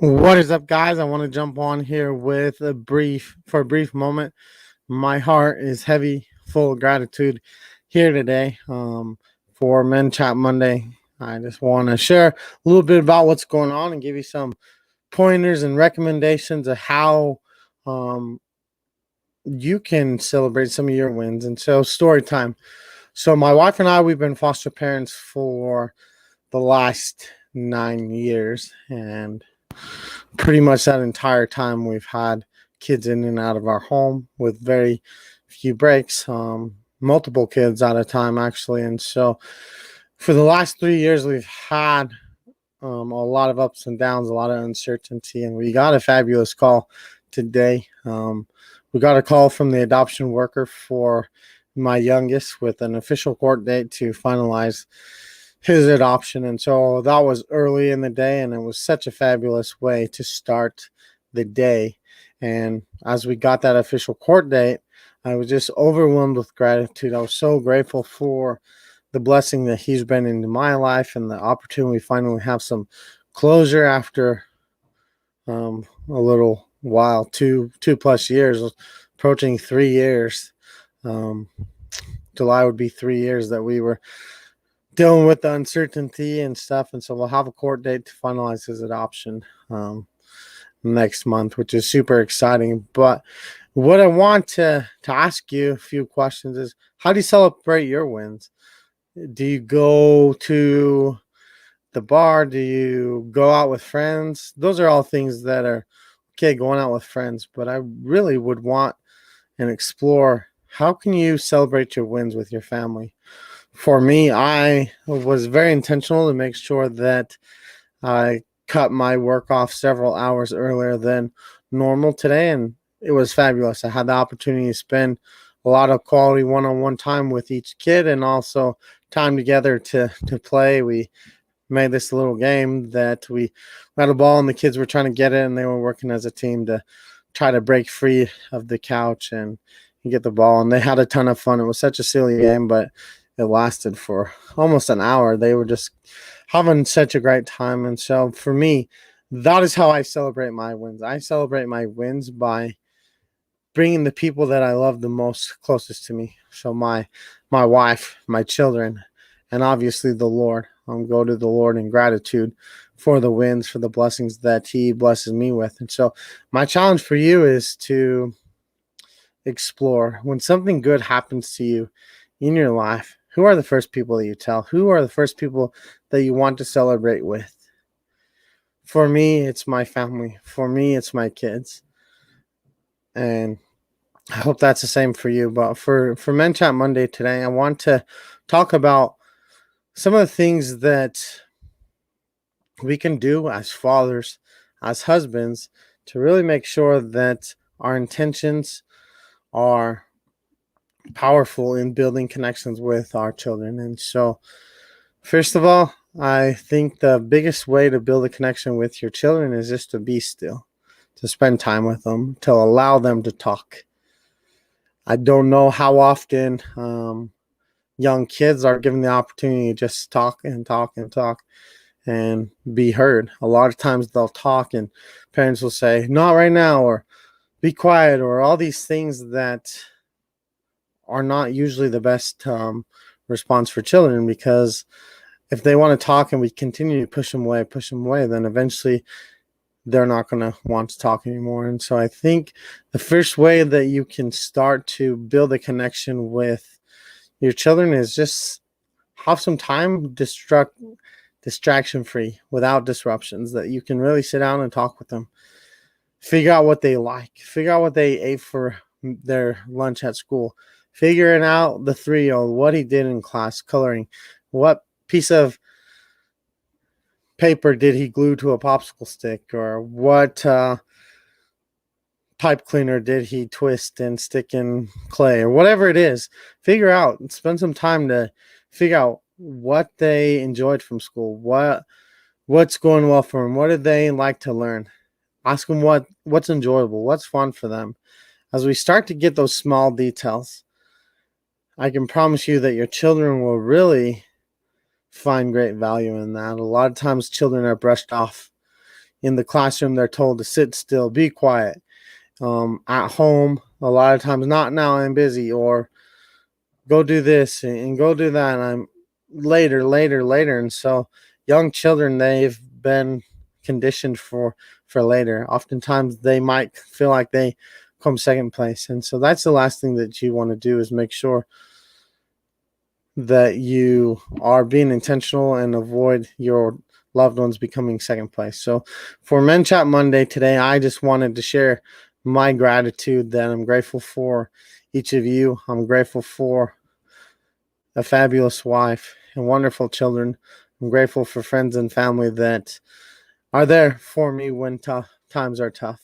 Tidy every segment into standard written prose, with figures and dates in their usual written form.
What is up, guys? I want to jump on here with for a brief moment. My heart is heavy, full of gratitude here today for Men Chat Monday. I just want to share a little bit about what's going on and give you some pointers and recommendations of how um, you can celebrate some of your wins. And so, story time. So, my wife and I, we've been foster parents for the last 9 years, and pretty much that entire time we've had kids in and out of our home with very few breaks, multiple kids at a time, actually. And so for the last 3 years, we've had a lot of ups and downs, a lot of uncertainty, and we got a fabulous call today. We got a call from the adoption worker for my youngest with an official court date to finalize his adoption. And so that was early in the day, and it was such a fabulous way to start the day. And as we got that official court date, I was just overwhelmed with gratitude. I was so grateful for the blessing that he's been into my life and the opportunity to finally have some closure after a little while, two plus years, approaching 3 years. July would be 3 years that we were dealing with the uncertainty and stuff. And so we'll have a court date to finalize his adoption next month, which is super exciting. But what I want to ask you a few questions is, how do you celebrate your wins? Do you go to the bar? Do you go out with friends? Those are all things that are okay, going out with friends. But I really would want and explore, how can you celebrate your wins with your family? For me, I was very intentional to make sure that I cut my work off several hours earlier than normal today, and it was fabulous. I had the opportunity to spend a lot of quality one-on-one time with each kid, and also time together to play. We made this little game that we had a ball and the kids were trying to get it, and they were working as a team to try to break free of the couch and get the ball, and they had a ton of fun. It was such a silly game, but it lasted for almost an hour. They were just having such a great time. And so for me, that is how I celebrate my wins. I celebrate my wins by bringing the people that I love the most closest to me. So my wife, my children, and obviously the Lord. Go to the Lord in gratitude for the wins, for the blessings that he blesses me with. And so my challenge for you is to explore, when something good happens to you in your life, who are the first people that you tell? Who are the first people that you want to celebrate with? For me, it's my family. For me, it's my kids. And I hope that's the same for you. But for Men Chat Monday today, I want to talk about some of the things that we can do as fathers, as husbands, to really make sure that our intentions are powerful in building connections with our children. And so, first of all, I think the biggest way to build a connection with your children is just to be still, to spend time with them, to allow them to talk. I don't know how often young kids are given the opportunity to just talk and talk and talk and be heard. A lot of times they'll talk and parents will say, "Not right now," or "Be quiet," or all these things that are not usually the best response for children, because if they want to talk and we continue to push them away, then eventually they're not going to want to talk anymore. And so I think the first way that you can start to build a connection with your children is just have some time distraction free, without disruptions, that you can really sit down and talk with them. Figure out what they like. Figure out what they ate for their lunch at school. Figuring out the 3-year-old, what he did in class, coloring. What piece of paper did he glue to a popsicle stick, or what pipe cleaner did he twist and stick in clay, or whatever it is. Figure out and spend some time to figure out what they enjoyed from school, what's going well for them, what did they like to learn. Ask them what's enjoyable, what's fun for them. As we start to get those small details, I can promise you that your children will really find great value in that. A lot of times children are brushed off In the classroom, they're told to sit still, be quiet. At home, a lot of times, not now, I'm busy, or go do this and go do that. And I'm later. And so young children, they've been conditioned for later. Oftentimes they might feel like they come second place. And so that's the last thing that you want to do, is make sure that you are being intentional and avoid your loved ones becoming second place. So for Men Chat Monday today, I just wanted to share my gratitude that I'm grateful for each of you. I'm grateful for a fabulous wife and wonderful children. I'm grateful for friends and family that are there for me when times are tough.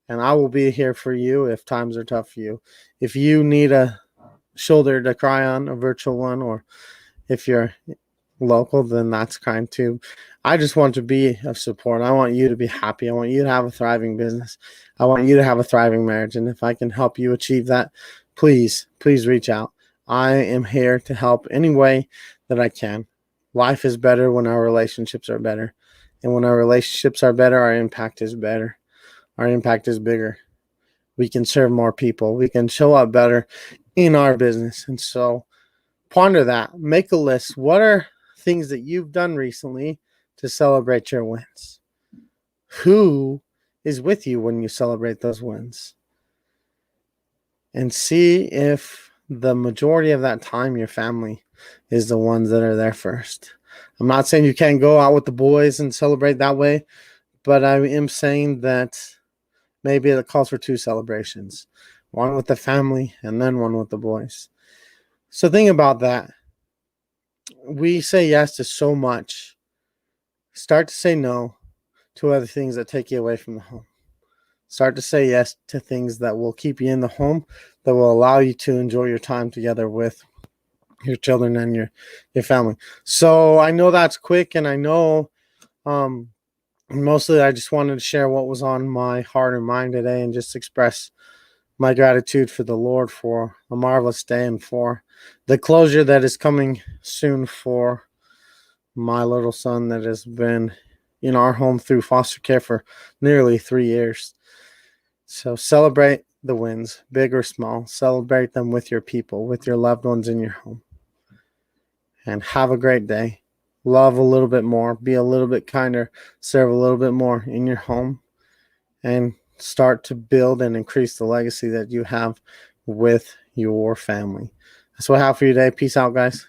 And I will be here for you if times are tough for you. If you need a shoulder to cry on, a virtual one, or if you're local, then that's kind too. I just want to be of support. I want you to be happy. I want you to have a thriving business. I want you to have a thriving marriage. And if I can help you achieve that, please reach out. I am here to help any way that I can. Life is better when our relationships are better. And when our relationships are better, our impact is better. Our impact is bigger. We can serve more people. We can show up better in our business. And so ponder that. Make a list. What are things that you've done recently to celebrate your wins? Who is with you when you celebrate those wins? And see if the majority of that time your family is the ones that are there first. I'm not saying you can't go out with the boys and celebrate that way, but I am saying that maybe it calls for two celebrations, one with the family and then one with the boys. So think about that. We say yes to so much. Start to say no to other things that take you away from the home. Start to say yes to things that will keep you in the home, that will allow you to enjoy your time together with your children and your family. So I know that's quick, and I know mostly I just wanted to share what was on my heart and mind today, and just express my gratitude for the Lord for a marvelous day, and for the closure that is coming soon for my little son that has been in our home through foster care for nearly 3 years. So celebrate the wins, big or small. Celebrate them with your people, with your loved ones in your home. And have a great day. Love a little bit more. Be a little bit kinder. Serve a little bit more in your home. And start to build and increase the legacy that you have with your family. That's what I have for you today. Peace out, guys.